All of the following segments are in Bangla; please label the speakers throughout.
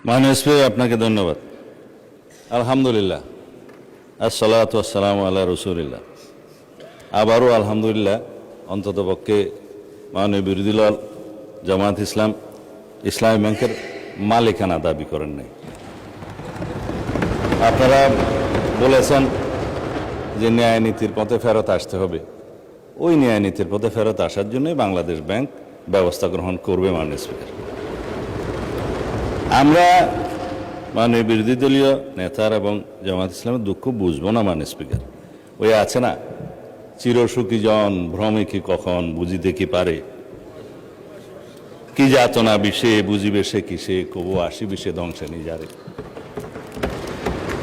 Speaker 1: মাননীয় স্পিকার, আপনাকে ধন্যবাদ। আলহামদুলিল্লাহ, আসসালাতু আসসালামু আলা রাসূলিল্লাহ। আবারও আলহামদুলিল্লাহ, অন্ততপক্ষে মাননীয় বিরোধী দল জামায়াত ইসলাম ইসলামী ব্যাংকের মালিকানা দাবি করেন নাই। আপনারা বলেছেন যে ন্যায় নীতির পথে ফেরত আসতে হবে। ওই ন্যায় নীতির পথে ফেরত আসার জন্যই বাংলাদেশ ব্যাংক ব্যবস্থা গ্রহণ করবে। মাননীয় স্পিকার, আমরা মাননীয় বিরোধী দলীয় নেতার এবং জামায়াত ইসলামের দুঃখ বুঝবো না। মাননীয় স্পিকার, ওই আছে না, চিরসুখী জন ভ্রমে কি কখন, বুঝিতে কি পারে, কি যাতনা বিষে বুঝিবে সে কিসে, কবু আসিবে সে ধ্বংসে নিজারে।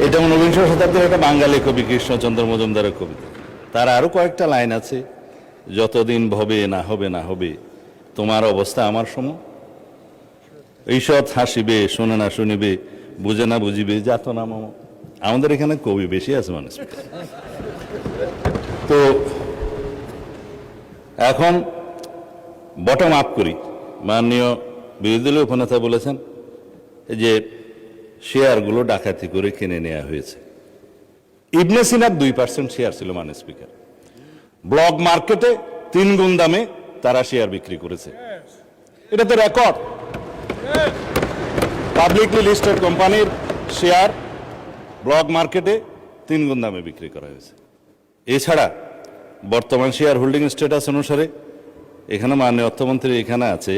Speaker 1: এটা 19বিংশ শতাব্দীর একটা বাঙালি কবি কৃষ্ণচন্দ্র মজুমদারের কবিতা। তার আরো কয়েকটা লাইন আছে, যতদিন ভবে না হবে না হবে, তোমার অবস্থা আমার সম, ঈষৎ হাসিবে শোনে না শুনিবে, বুঝে না বুঝিবে যাতনা মম। আমাদের এখানে কবি বেশি আছে মানুষ। তো এখন বটম আপ করি। মাননীয় বিরোধী দলীয় উপনেতা বলেছেন যে শেয়ারগুলো ডাকাতি করে কিনে নেওয়া হয়েছে। ইবনে সিনার 2% শেয়ার ছিল। মাননীয় স্পিকার, ব্লক মার্কেটে 3 গুণ দামে তারা শেয়ার বিক্রি করেছে। এটা তো রেকর্ড। পাবলিকলি লিস্টেড কোম্পানির শেয়ার ব্লক মার্কেটে 3 গুণ দামে বিক্রি করা হয়েছে। এছাড়া বর্তমান শেয়ার হোল্ডিং স্ট্যাটাস অনুসারে এখানে মাননীয় অর্থমন্ত্রী এখানে আছে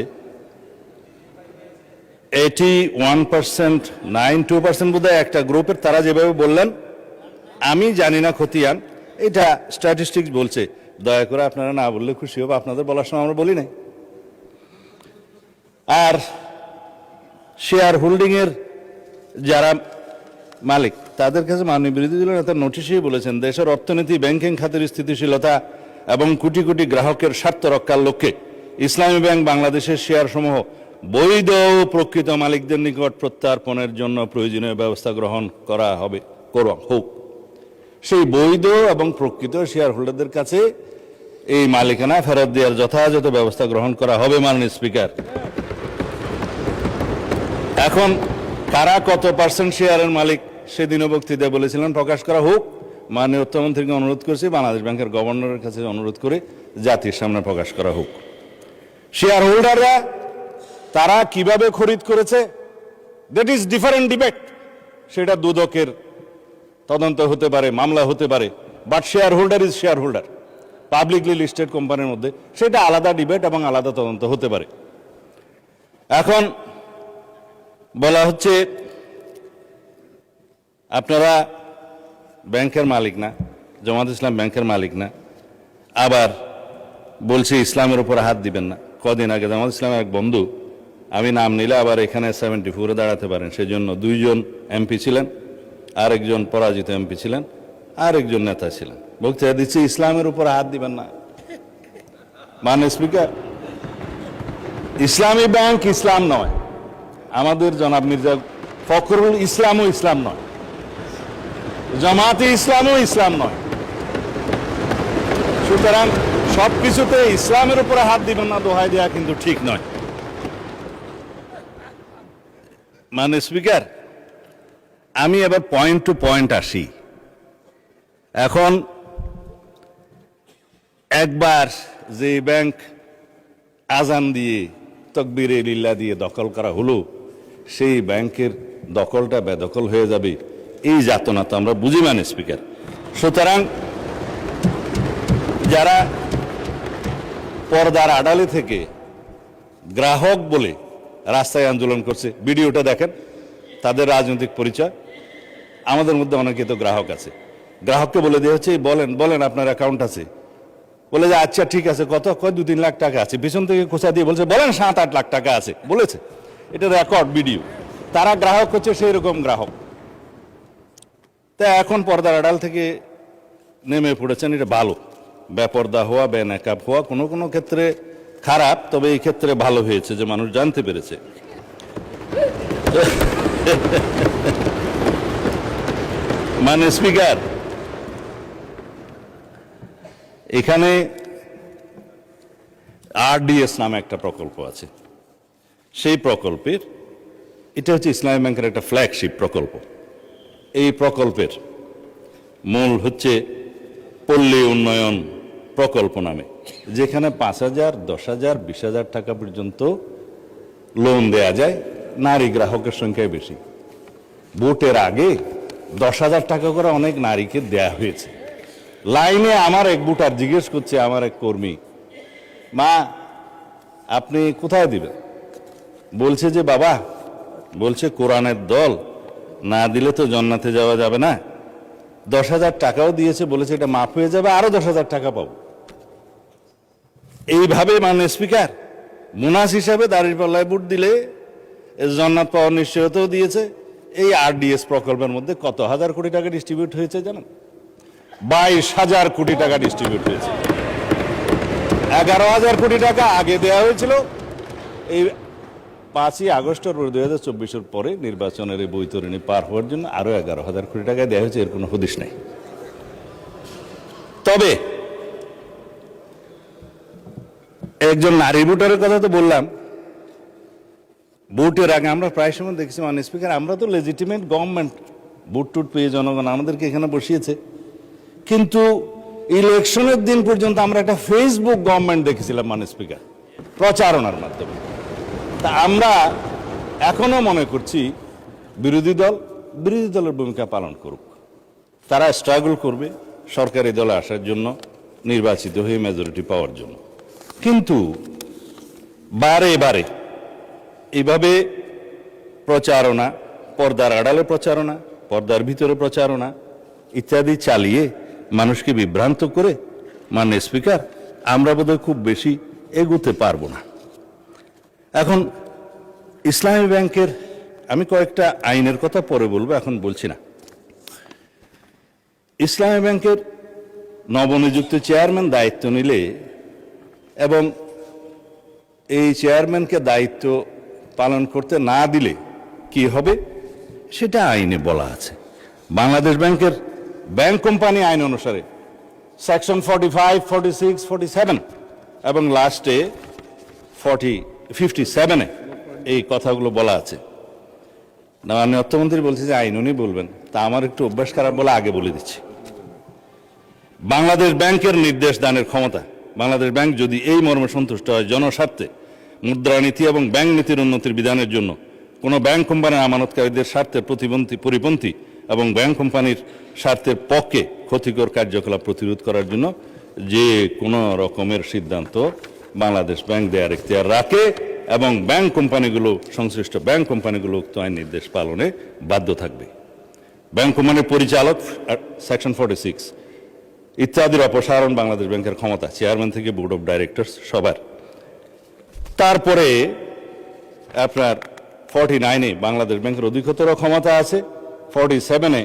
Speaker 1: 81%, 92% বোধহয় একটা গ্রুপের। তারা যেভাবে বললেন, আমি জানি না খতিয়ান, এটা স্ট্যাটিস্টিক্স বলছে। দয়া করে আপনারা না বললে খুশি হবো, আপনাদের বলার সময় আমরা বলি নাই। আর শেয়ার হোল্ডিং এর যারা মালিক, তাদের কাছে মাননীয় বিরোধী দলের নেতা নোটিশেই বলেছেন, দেশের অর্থনীতি, ব্যাংকিং খাতের স্থিতিশীলতা এবং কোটি কোটি গ্রাহকের স্বার্থ রক্ষার লক্ষ্যে ইসলামী ব্যাংক বাংলাদেশের শেয়ার সমূহ বৈধ ও প্রকৃত মালিকদের নিকট প্রত্যার্পণের জন্য প্রয়োজনীয় ব্যবস্থা গ্রহণ করা হবে, হোক। সেই বৈধ এবং প্রকৃত শেয়ার হোল্ডারদের কাছে এই মালিকানা ফেরত দেওয়ার যথাযথ ব্যবস্থা গ্রহণ করা হবে। মাননীয় স্পিকার, এখন কারা কত পার্সেন্ট শেয়ারের মালিক সেদিনও বক্তৃতায় বলেছিলেন, প্রকাশ করা হোক। মাননীয় অর্থমন্ত্রীকে অনুরোধ করছি, বাংলাদেশ ব্যাংকের গভর্নরের কাছে অনুরোধ করে জাতির সামনে প্রকাশ করা হোক। শেয়ার হোল্ডাররা তারা কিভাবে খরিদ করেছে, দ্যাট ইজ ডিফারেন্ট ডিবেট। সেটা দুদকের তদন্ত হতে পারে, মামলা হতে পারে, but share holder is share holder. Publicly listed কোম্পানির মধ্যে সেটা আলাদা ডিবেট এবং আলাদা তদন্ত হতে পারে। এখন বলা হচ্ছে আপনারা ব্যাংকের মালিক না, জামায়াত ইসলাম ব্যাংকের মালিক না, আবার বলছে ইসলামের উপর হাত দিবেন না। কদিন আগে জামায়াত ইসলামের এক বন্ধু, আমি নাম নিলে আবার এখানে 74 দাঁড়াতে পারেন, সেজন্য 2 জন এমপি ছিলেন, আরেকজন পরাজিত এমপি ছিলেন, আরেকজন নেতা ছিলেন, বক্তৃতা দিচ্ছে ইসলামের উপর হাত দিবেন না। মাননীয় স্পিকার, ইসলামী ব্যাংক ইসলাম নয়, আমাদের জনাব মির্জা ফখরুল ইসলামও ইসলাম নয়, জামায়াতে ইসলামও ইসলাম নয়। সুতরাং সবকিছুতে ইসলামের উপরে হাত দিবেন না দোহাই দেওয়া কিন্তু ঠিক নয়। মাননীয় স্পিকার, আমি এবার পয়েন্ট টু পয়েন্ট আসি। এখন একবার যে ব্যাংক আজান দিয়ে তকবীরে লিল্লাহ দিয়ে দখল করা হলো, সেই ব্যাংকের দখলটা বেদখল হয়ে যাবে, এই যাতনা তো আমরা বুঝি। মাননীয় স্পিকার, সুতরাং যারা পর্দার আড়ালে থেকে গ্রাহক বলে রাস্তায় আন্দোলন করছে, ভিডিওটা দেখেন, তাদের রাজনৈতিক পরিচয়। আমাদের মধ্যে অনেকে তো গ্রাহক আছে, গ্রাহককে বলে দেওয়া হচ্ছে বলেন বলেন আপনার অ্যাকাউন্ট আছে, বলে যে আচ্ছা ঠিক আছে, কত, 2-3 লাখ টাকা আছে, পিছন থেকে খোঁচা দিয়ে বলছে বলেন 7-8 লাখ টাকা আছে, বলেছে। এটা রেকর্ড ভিডিও। তারা গ্রাহক হচ্ছে সেই রকম গ্রাহক। তা এখন পর্দার আড়াল থেকে নেমে পড়েছেন, এটা ভালো। বেপর্দা হওয়া, বেনাকাব হওয়া কোনো কোনো ক্ষেত্রে খারাপ, তবে এই ক্ষেত্রে ভালো হয়েছে যে মানুষ জানতে পেরেছে। মাননীয় স্পিকার, এখানে আরডিএস নামে একটা প্রকল্প আছে। সেই প্রকল্পের এটা হচ্ছে ইসলামী ব্যাংকের একটা ফ্ল্যাগশিপ প্রকল্প। এই প্রকল্পের মূল হচ্ছে পল্লী উন্নয়ন প্রকল্প নামে, যেখানে 5,000, 10,000, 20,000 টাকা পর্যন্ত লোন দেয়া যায়। নারী গ্রাহকের সংখ্যায় বেশি। ভোটের আগে 10,000 টাকা করে অনেক নারীকে দেয়া হয়েছে। লাইনে আমার এক ভোটার জিজ্ঞেস করছে, আমার এক কর্মী, মা আপনি কোথায় দিবেন? বলছে যে বাবা, বলছে কোরআনের দল না দিলে তো জান্নাতে যাওয়া যাবে না, 10,000 টাকাও দিয়েছে, বলেছে এটা মাফ হয়ে যাবে, আরো 10,000 টাকা পাবো। এইভাবে মাননীয় স্পিকার মুনাস হিসাবে দাঁড়িপাল্লায় ভোট দিলে জান্নাত পাওয়ার নিশ্চয়তাও দিয়েছে। এই আরডিএস প্রকল্পের মধ্যে কত হাজার কোটি টাকা ডিস্ট্রিবিউট হয়েছে জানেন? 22,000 কোটি টাকা ডিস্ট্রিবিউট হয়েছে। 11,000 কোটি টাকা আগে দেওয়া হয়েছিল। এই 5ই আগস্ট 2024 পরে নির্বাচনের এই বৈতরণী পার হওয়ার জন্য আরো 11,000 কোটি টাকা দেওয়া হয়েছে। এর কোনো হদিশ নেই। তবে একজন নারী ভোটারের কথা তো বললাম। ভোটের আগে আমরা প্রায় সময় দেখছি মাননীয় স্পিকার, আমরা তো লেজিটিমেট গভর্নমেন্ট, ভোট টুট পেয়ে জনগণ আমাদেরকে এখানে বসিয়েছে, কিন্তু ইলেকশনের দিন পর্যন্ত আমরা একটা ফেসবুক গভর্নমেন্ট দেখেছিলাম মাননীয় স্পিকার, প্রচারণার মাধ্যমে। তা আমরা এখনো মনে করছি বিরোধী দলের ভূমিকা পালন করুক। তারা স্ট্রাগল করবে সরকারি দলে আসার জন্য, নির্বাচিত হয়ে মেজরিটি পাওয়ার জন্য। কিন্তু বারে বারে এইভাবে প্রচারণা, পর্দার আড়ালে প্রচারণা, পর্দার ভিতরে প্রচারণা ইত্যাদি চালিয়ে মানুষকে বিভ্রান্ত করে মাননীয় স্পিকার আমরা বোধহয় খুব বেশি এগোতে পারবো না। এখন ইসলামী ব্যাংকের আমি কয়েকটা আইনের কথা পরে বলবো, এখন বলছি না। ইসলামী ব্যাংকের নবনিযুক্ত চেয়ারম্যান দায়িত্ব নিলে এবং এই চেয়ারম্যানকে দায়িত্ব পালন করতে না দিলে কি হবে সেটা আইনে বলা আছে। বাংলাদেশ ব্যাংকের ব্যাংক কোম্পানি আইন অনুসারে সেকশন 45, 46, 47 এবং লাস্টে 57-এ এই কথাগুলো বলা আছে। মাননীয় অর্থমন্ত্রী বলছে যে আইন উনি বলবেন, তা আমার একটু অভ্যাস খারাপ বলে আগে বলে দিচ্ছি। বাংলাদেশ ব্যাংকের নির্দেশ দানের ক্ষমতা, বাংলাদেশ ব্যাংক যদি এই মর্মে সন্তুষ্ট হয় জনস্বার্থে মুদ্রানীতি এবং ব্যাংক নীতির উন্নতির বিধানের জন্য কোনো ব্যাংক কোম্পানির আমানতকারীদের স্বার্থের পরিপন্থী এবং ব্যাংক কোম্পানির স্বার্থের পক্ষে ক্ষতিকর কার্যকলাপ প্রতিরোধ করার জন্য যে কোনো রকমের সিদ্ধান্ত বাংলাদেশ ব্যাংক দেওয়ার এখতিয়ার রাখে এবং ব্যাংক কোম্পানিগুলো, সংশ্লিষ্ট ব্যাংক কোম্পানিগুলো উক্ত আইন নির্দেশ পালনে বাধ্য থাকবে। ব্যাংক কোম্পানির পরিচালক সেকশন 46 ইত্যাদির অপসারণ বাংলাদেশ ব্যাংকের ক্ষমতা, চেয়ারম্যান থেকে বোর্ড অফ ডাইরেক্টরস সবার। তারপরে আপনার 49-এ বাংলাদেশ ব্যাংকের অধিকতর ক্ষমতা আছে, 47-এ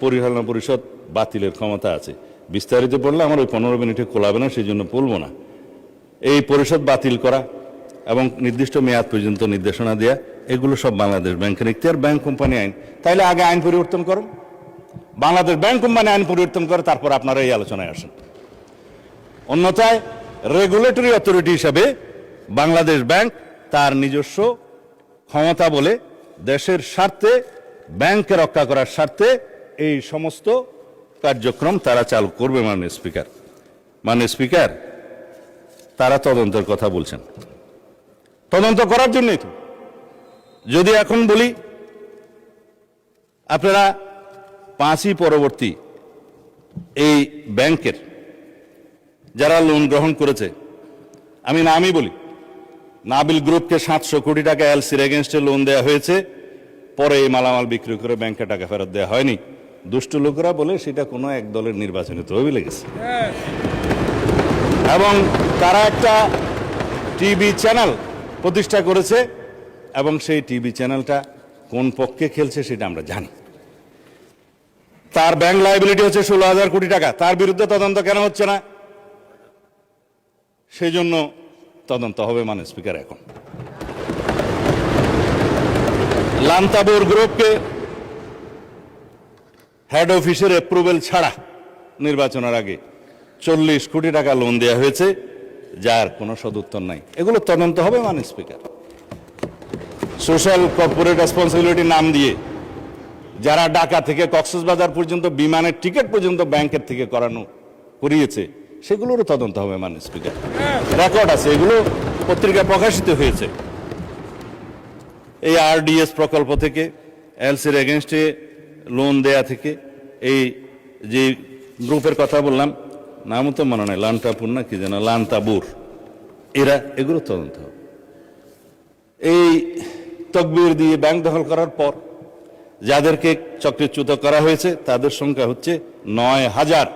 Speaker 1: পরিচালনা পরিষদ বাতিলের ক্ষমতা আছে। বিস্তারিত পড়লে আমার ওই 15 মিনিটে কোলাবে না, সেই জন্য বলবো না। এই পরিষদ বাতিল করা এবং নির্দিষ্ট মেয়াদ পর্যন্ত নির্দেশনা দেয়া, এগুলো সব বাংলাদেশ ব্যাংকের এখতিয়ার। ব্যাংক কোম্পানি আইন, তাইলে আগে আইন পরিবর্তন করুন, বাংলাদেশ ব্যাংক কোম্পানি আইন পরিবর্তন করে তারপর আপনারা এই আলোচনায় আসেন। অন্যথায় রেগুলেটরি অথরিটি হিসাবে বাংলাদেশ ব্যাংক তার নিজস্ব ক্ষমতা বলে দেশের স্বার্থে, ব্যাংকে রক্ষা করার স্বার্থে এই সমস্ত কার্যক্রম তারা চালু করবে। মাননীয় স্পিকার তারা তদন্তের কথা বলছেন, তদন্ত করার জন্যই তো। যদি এখন বলি আপনারা 5ই পরবর্তী এই ব্যাংকের যারা লোন গ্রহণ করেছে, আমি নামই বলি, নাবিল গ্রুপকে 700 কোটি টাকা এলসির এগেনস্টে লোন দেওয়া হয়েছে, পরে এই মালামাল বিক্রি করে ব্যাংকে টাকা ফেরত দেওয়া হয়নি। দুষ্ট লোকেরা বলে সেটা কোনো এক দলের নির্বাচনী তহবিলে গেছে। এবং তারা একটা টিভি চ্যানেল প্রতিষ্ঠা করেছে এবং সেই টিভি চ্যানেলটা কোন পক্ষে খেলছে সেটা আমরা জানি। তার ব্যাংক লায়াবিলিটি হচ্ছে 16,000 কোটি টাকা। তার বিরুদ্ধে তদন্ত কেন হচ্ছে না? সেই জন্য তদন্ত হবে মাননীয় স্পিকার। এখন লান্তাবুর গ্রুপকে হেড অফিসের অ্যাপ্রুভেল ছাড়া নির্বাচনের আগে 40 কোটি টাকা লোন দেওয়া হয়েছে, যার কোনো সদুত্তর নাই। এগুলো তদন্ত হবে মাননীয় স্পিকার। সোশ্যাল কর্পোরেট রেসপন্সিবিলিটি নাম দিয়ে যারা ঢাকা থেকে কক্সবাজার পর্যন্ত বিমানের টিকিট পর্যন্ত ব্যাংকের থেকে করিয়েছে, সেগুলোরও তদন্ত হবে মাননীয় স্পিকার। রেকর্ড আছে, এগুলো পত্রিকায় প্রকাশিত হয়েছে। এই আরডিএস প্রকল্প থেকে, এলসির এগেনস্টে লোন দেয়া থেকে, এই যে গ্রুপের কথা বললাম, নামও তো মনে নাই, লান্টাপুর না কি যেন, লান্তাবুর, এগুলো তদন্ত হবে। এই তকবির দিয়ে ব্যাংক দখল করার পর যাদেরকে চক্রচ্যুত করা হয়েছে তাদের সংখ্যা হচ্ছে ৯,০০০।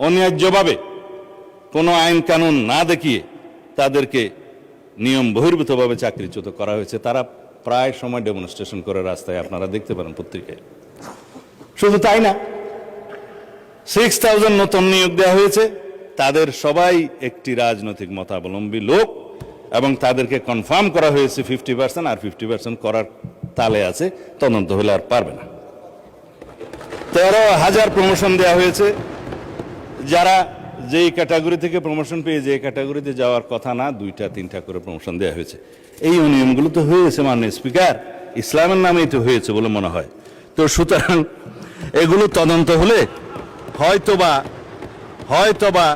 Speaker 1: অন্যায্যভাবে কোনো আইন কানুন না দেখিয়ে তাদেরকে নিয়ম বহির্ভূতভাবে চাকরিচ্যুত করা হয়েছে। তারা প্রায় সময় ডেমনস্ট্রেশন করে রাস্তায়, আপনারা দেখতে পারেন পত্রিকায়। শুধু তাই না, ৬,০০০ নতুন নিয়োগ দেওয়া হয়েছে, তাদের সবাই একটি রাজনৈতিক মতাবলম্বী লোক, এবং তাদেরকে কনফার্ম করা হয়েছে 50%, আর 50% করার তালে আছে, তদন্ত হলে আর পারবে না। ১৩,০০০ প্রমোশন দেওয়া হয়েছে, যারা যেই ক্যাটাগরি থেকে প্রমোশন পেয়ে যে ক্যাটাগরিতে যাওয়ার কথা না, 2টা 3টা করে প্রমোশন দেওয়া হয়েছে। এই অনিয়মগুলো তো হয়েছে মাননীয় স্পিকার, ইসলামের নামেই তো হয়েছে বলে মনে হয়। তো সুতরাং এগুলো তদন্ত হলে হয়তোবা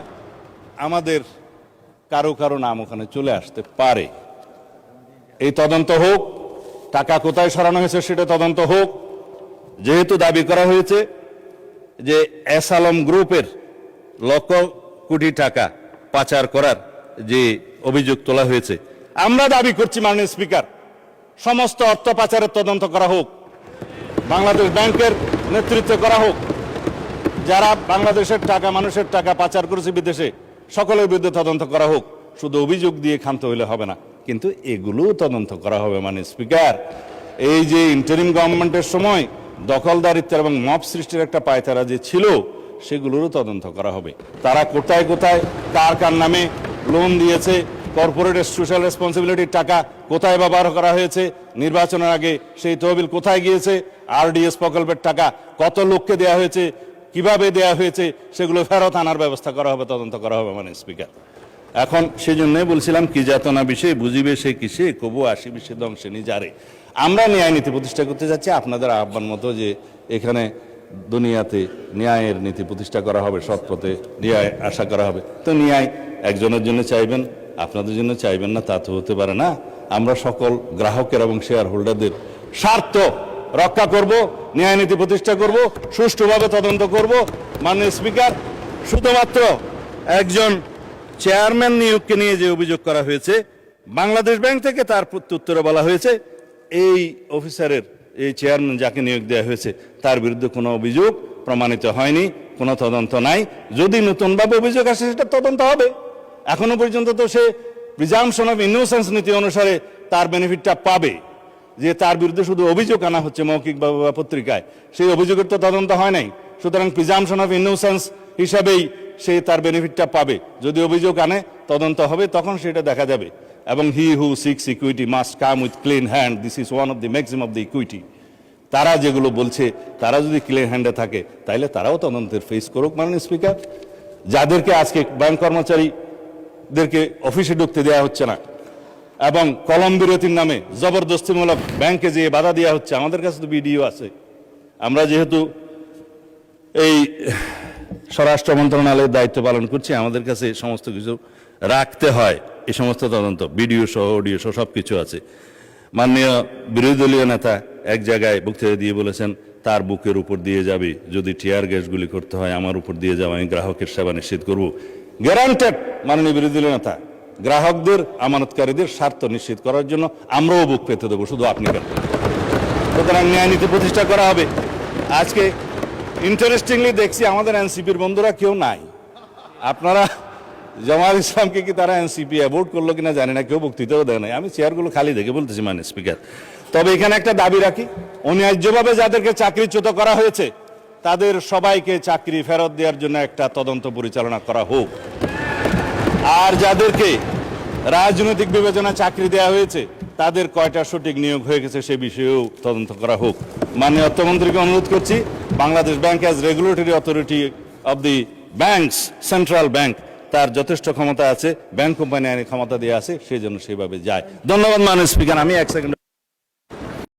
Speaker 1: আমাদের কারো নাম ওখানে চলে আসতে পারে। এই তদন্ত হোক, টাকা কোথায় সরানো হয়েছে সেটা তদন্ত হোক। যেহেতু দাবি করা হয়েছে যে এস আলম গ্রুপের লক্ষ কোটি টাকা পাচার করার যে অভিযোগ তোলা হয়েছে, আমরা দাবি করছি মাননীয় স্পিকার, সমস্ত অর্থ পাচারের তদন্ত করা হোক, বাংলাদেশ ব্যাংকের নেতৃত্বে করা হোক। যারা বাংলাদেশের টাকা, মানুষের টাকা পাচার করেছে বিদেশে, সকলের বিরুদ্ধে তদন্ত করা হোক। শুধু অভিযোগ দিয়ে ক্ষান্ত হইলে হবে না, কিন্তু এগুলোও তদন্ত করা হবে মাননীয় স্পিকার। এই যে ইন্টারিম গভর্নমেন্টের সময় দখলদারিত্ব এবং মব সৃষ্টির একটা পায়তারা যে ছিল, সেগুলোরও তদন্ত করা হবে। তারা কোথায় কোথায় কার নামে লোন দিয়েছে, কর্পোরেট সোশ্যাল রেসপন্সিবিলিটির টাকা কোথায় ব্যবহার করা হয়েছে, নির্বাচনের আগে সেই তহবিল কোথায় গিয়েছে, আরডিএস প্রকল্পের টাকা কত লোককে দেওয়া হয়েছে, কিভাবে দেয়া হয়েছে, সেগুলো ফেরত আনার ব্যবস্থা করা হবে, তদন্ত করা হবে মাননীয় স্পিকার। এখন সেই জন্যই বলছিলাম, কি যাতনা বিষয়ে বুঝিবে সে কিসে, কবু আসিবে সে ধ্বংসে নিজারে। আমরা ন্যায় নীতি প্রতিষ্ঠা করতে যাচ্ছি, আপনাদের আহ্বান মতো যে এখানে দুনিয়াতে ন্যায়ের নীতি প্রতিষ্ঠা করা হবে, সৎ পথে ন্যায় আশা করা হবে। তো ন্যায় একজনের জন্য চাইবেন, আপনাদের জন্য চাইবেন না, তা তো হতে পারে না। আমরা সকল গ্রাহকের এবং শেয়ার হোল্ডারদের স্বার্থ রক্ষা করব, ন্যায় নীতি প্রতিষ্ঠা করব, সুষ্ঠুভাবে তদন্ত করব। মাননীয় স্পিকার, শুধুমাত্র একজন চেয়ারম্যান নিয়োগকে নিয়ে যে অভিযোগ করা হয়েছে, বাংলাদেশ ব্যাংক থেকে তার প্রত্যুত্তরে বলা হয়েছে এই অফিসারের, এই চেয়ারম্যান যাকে নিয়োগ দেওয়া হয়েছে, তার বিরুদ্ধে কোনো অভিযোগ প্রমাণিত হয়নি, কোনো তদন্ত নাই। যদি নতুনভাবে অভিযোগ আসে সেটা তদন্ত হবে। এখনো পর্যন্ত তো সে প্রিজাম্পশন অফ ইনোসেন্স নীতি অনুসারে তার বেনিফিটটা পাবে, যে তার বিরুদ্ধে শুধু অভিযোগ আনা হচ্ছে মৌখিক বা পত্রিকায়, সেই অভিযোগের তো তদন্ত হয় নাই। সুতরাং প্রিজাম্পশন অফ ইনোসেন্স হিসাবেই সে তার বেনিফিটটা পাবে। যদি অভিযোগ আনে, তদন্ত হবে, তখন সেটা দেখা যাবে। এবং he who seeks equity must come with clean hand, this is one of the maximum of the equity. তারা যেগুলো বলছে, তারা যদি ক্লিন হ্যান্ডে থাকে, তাইলে তারাও তদন্তের ফেস করুক মাননীয় স্পিকার। যাদেরকে আজকে ব্যাংক কর্মচারীদেরকে অফিসে ঢুকতে দেওয়া হচ্ছে না, এবং কলম বিরতির নামে জবরদস্তিমূলক ব্যাংকে যেয়ে বাধা দেওয়া হচ্ছে, আমাদের কাছে তো ভিডিও আছে। আমরা যেহেতু এই স্বরাষ্ট্র মন্ত্রণালয়ের দায়িত্ব পালন করছি, আমাদের কাছে সমস্ত কিছু রাখতে হয়। এই সমস্ত তদন্ত ভিডিও সহ, অডিও সহ সব কিছু আছে। মাননীয় বিরোধী দলীয় নেতা এক জায়গায় বক্তৃতা দিয়ে বলেছেন, তার বুকের উপর দিয়ে যাবে, যদি টিয়ার গ্যাসগুলি করতে হয় আমার উপর দিয়ে যাবে, আমি গ্রাহকের সেবা নিশ্চিত করব। গ্যারান্টেড মাননীয় বিরোধী দলীয় নেতা, গ্রাহকদের, আমানতকারীদের স্বার্থ নিশ্চিত করার জন্য আমরাও বুক পেতে দেবো, শুধু আপনি কেন। সুতরাং ন্যায় নীতি প্রতিষ্ঠা করা হবে। আজকে ইন্টারেস্টিংলি দেখছি আমাদের এনসিপির বন্ধুরা কেউ নাই। আপনারা জামাল ইসলামকে কি তারা এনসিপি অ্যাভোর্ড করলো কিনা জানি না, কেউ বক্তৃতাও দেয় নাই। আমি চেয়ারগুলো খালি দেখে বলতেছি মাননীয় স্পিকার। তবে এখানে একটা দাবি রাখি, অন্যায্যভাবে যাদেরকে চাকরিচ্যুত করা হয়েছে তাদের সবাইকে চাকরি ফেরত দেওয়ার জন্য একটা তদন্ত পরিচালনা করা হোক। আর যাদেরকে রাজনৈতিক বিবেচনা চাকরি দেওয়া হয়েছে তাদের কয়টা সঠিক নিয়োগ হয়ে গেছে সে বিষয়েও তদন্ত করা হোক। মাননীয় অর্থমন্ত্রীকে অনুরোধ করছি, Bangladesh bank as regulatory authority of the banks, central bank, তার যথেষ্ট ক্ষমতা আছে, ব্যাংক কোম্পানি আইনের ক্ষমতা দেওয়া আছে, সেই জন্য সেভাবে যায়। ধন্যবাদ মাননীয় স্পিকার। আমি 1 সেকেন্ড